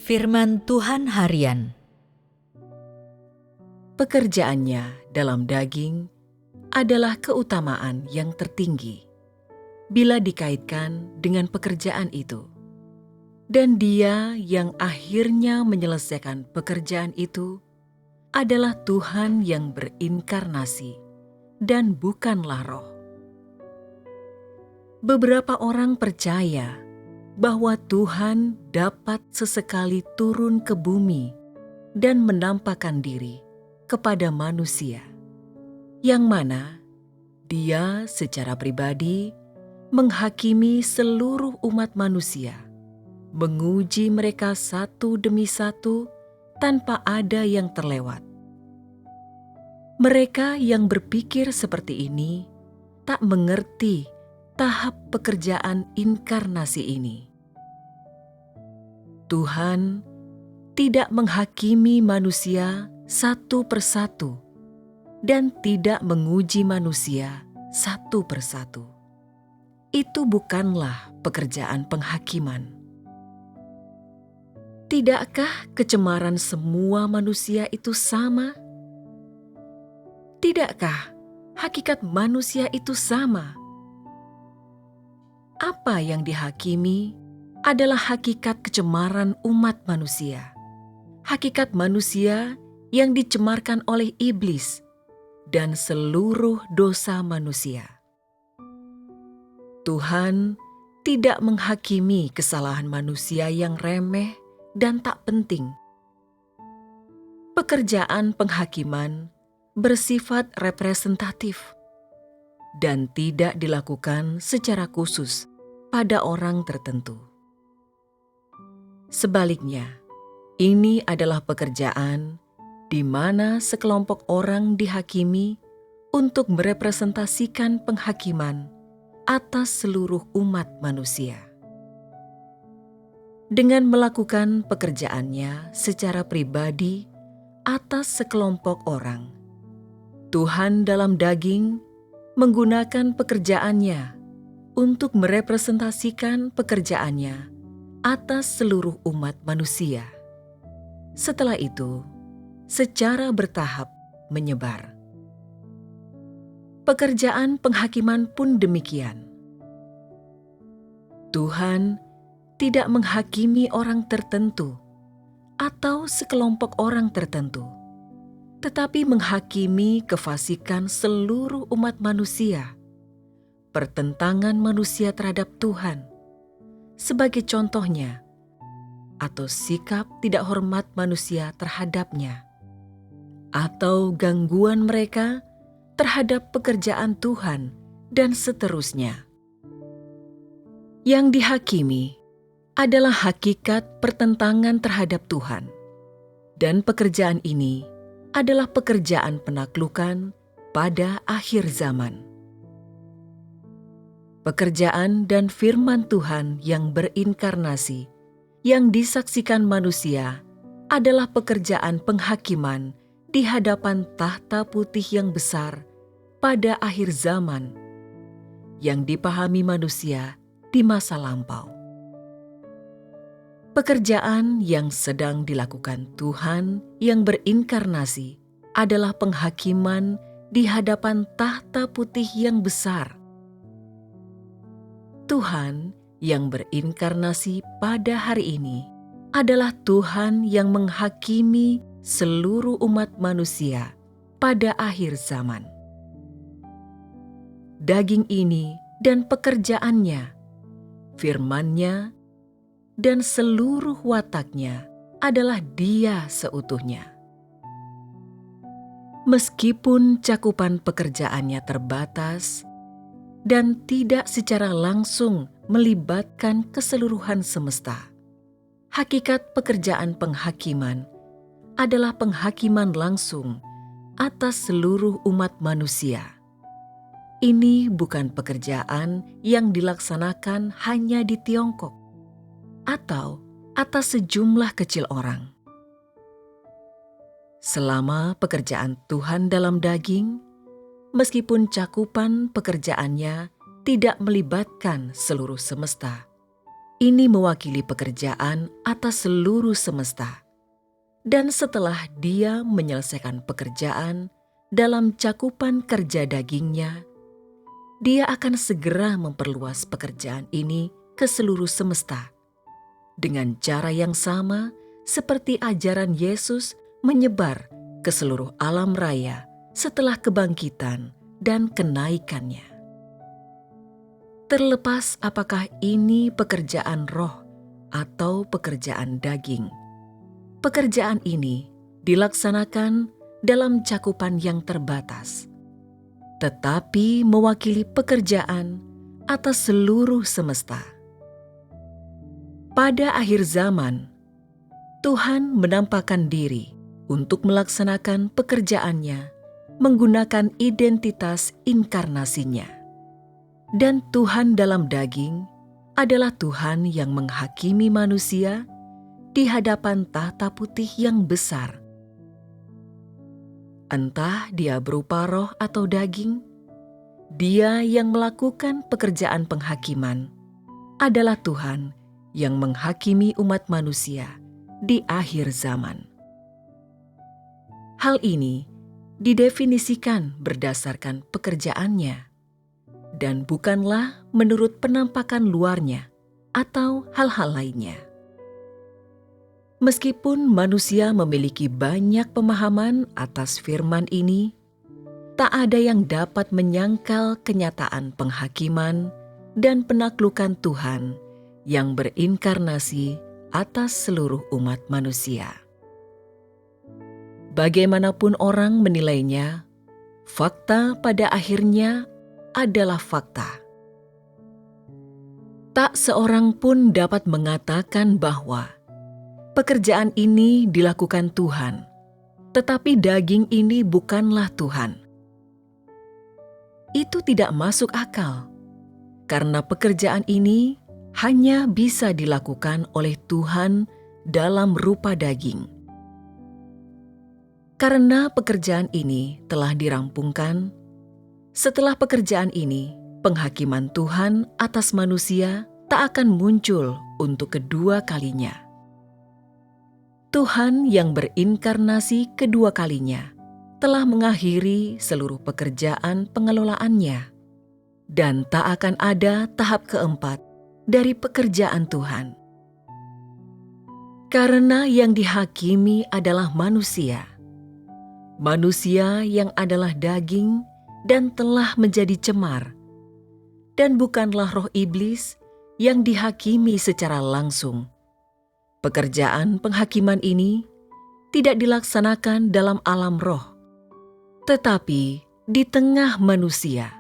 Firman Tuhan Harian. Pekerjaannya dalam daging adalah keutamaan yang tertinggi bila dikaitkan dengan pekerjaan itu. Dan Dia yang akhirnya menyelesaikan pekerjaan itu adalah Tuhan yang berinkarnasi dan bukanlah roh. Beberapa orang percaya bahwa Tuhan dapat sesekali turun ke bumi dan menampakkan diri kepada manusia, yang mana Dia secara pribadi menghakimi seluruh umat manusia, menguji mereka satu demi satu tanpa ada yang terlewat. Mereka yang berpikir seperti ini tak mengerti tahap pekerjaan inkarnasi ini. Tuhan tidak menghakimi manusia satu persatu dan tidak menguji manusia satu persatu. Itu bukanlah pekerjaan penghakiman. Tidakkah kecemaran semua manusia itu sama? Tidakkah hakikat manusia itu sama? Apa yang dihakimi adalah hakikat kecemaran umat manusia. Hakikat manusia yang dicemarkan oleh iblis dan seluruh dosa manusia. Tuhan tidak menghakimi kesalahan manusia yang remeh dan tak penting. Pekerjaan penghakiman bersifat representatif dan tidak dilakukan secara khusus pada orang tertentu. Sebaliknya, ini adalah pekerjaan di mana sekelompok orang dihakimi untuk merepresentasikan penghakiman atas seluruh umat manusia. Dengan melakukan pekerjaannya secara pribadi atas sekelompok orang, Tuhan dalam daging menggunakan pekerjaannya untuk merepresentasikan pekerjaannya atas seluruh umat manusia. Setelah itu, secara bertahap menyebar. Pekerjaan penghakiman pun demikian. Tuhan tidak menghakimi orang tertentu atau sekelompok orang tertentu, tetapi menghakimi kefasikan seluruh umat manusia, pertentangan manusia terhadap Tuhan, sebagai contohnya, atau sikap tidak hormat manusia terhadapnya, atau gangguan mereka terhadap pekerjaan Tuhan, dan seterusnya. Yang dihakimi adalah hakikat pertentangan terhadap Tuhan, dan pekerjaan ini adalah pekerjaan penaklukan pada akhir zaman. Pekerjaan dan firman Tuhan yang berinkarnasi, yang disaksikan manusia, adalah pekerjaan penghakiman di hadapan tahta putih yang besar pada akhir zaman, yang dipahami manusia di masa lampau. Pekerjaan yang sedang dilakukan Tuhan yang berinkarnasi adalah penghakiman di hadapan tahta putih yang besar. Tuhan yang berinkarnasi pada hari ini adalah Tuhan yang menghakimi seluruh umat manusia pada akhir zaman. Daging ini dan pekerjaannya, firman-Nya, dan seluruh wataknya adalah Dia seutuhnya. Meskipun cakupan pekerjaannya terbatas dan tidak secara langsung melibatkan keseluruhan semesta, hakikat pekerjaan penghakiman adalah penghakiman langsung atas seluruh umat manusia. Ini bukan pekerjaan yang dilaksanakan hanya di Tiongkok atau atas sejumlah kecil orang. Selama pekerjaan Tuhan dalam daging, meskipun cakupan pekerjaannya tidak melibatkan seluruh semesta, Ini mewakili pekerjaan atas seluruh semesta. Dan setelah dia menyelesaikan pekerjaan dalam cakupan kerja dagingnya, dia akan segera memperluas pekerjaan ini ke seluruh semesta. Dengan cara yang sama seperti ajaran Yesus menyebar ke seluruh alam raya setelah kebangkitan dan kenaikannya. Terlepas apakah ini pekerjaan roh atau pekerjaan daging, pekerjaan ini dilaksanakan dalam cakupan yang terbatas, tetapi mewakili pekerjaan atas seluruh semesta. Pada akhir zaman, Tuhan menampakkan diri untuk melaksanakan pekerjaannya menggunakan identitas inkarnasinya. Dan Tuhan dalam daging adalah Tuhan yang menghakimi manusia di hadapan tahta putih yang besar. Entah dia berupa roh atau daging, dia yang melakukan pekerjaan penghakiman adalah Tuhan yang menghakimi umat manusia di akhir zaman. Hal ini didefinisikan berdasarkan pekerjaannya, dan bukanlah menurut penampakan luarnya atau hal-hal lainnya. Meskipun manusia memiliki banyak pemahaman atas firman ini, tak ada yang dapat menyangkal kenyataan penghakiman dan penaklukan Tuhan yang berinkarnasi atas seluruh umat manusia. Bagaimanapun orang menilainya, fakta pada akhirnya adalah fakta. Tak seorang pun dapat mengatakan bahwa pekerjaan ini dilakukan Tuhan, tetapi daging ini bukanlah Tuhan. Itu tidak masuk akal, karena pekerjaan ini hanya bisa dilakukan oleh Tuhan dalam rupa daging. Karena pekerjaan ini telah dirampungkan, setelah pekerjaan ini, penghakiman Tuhan atas manusia tak akan muncul untuk kedua kalinya. Tuhan yang berinkarnasi kedua kalinya telah mengakhiri seluruh pekerjaan pengelolaannya, dan tak akan ada tahap keempat dari pekerjaan Tuhan. Karena yang dihakimi adalah manusia yang adalah daging dan telah menjadi cemar, dan bukanlah roh iblis yang dihakimi secara langsung. Pekerjaan penghakiman ini tidak dilaksanakan dalam alam roh, tetapi di tengah manusia.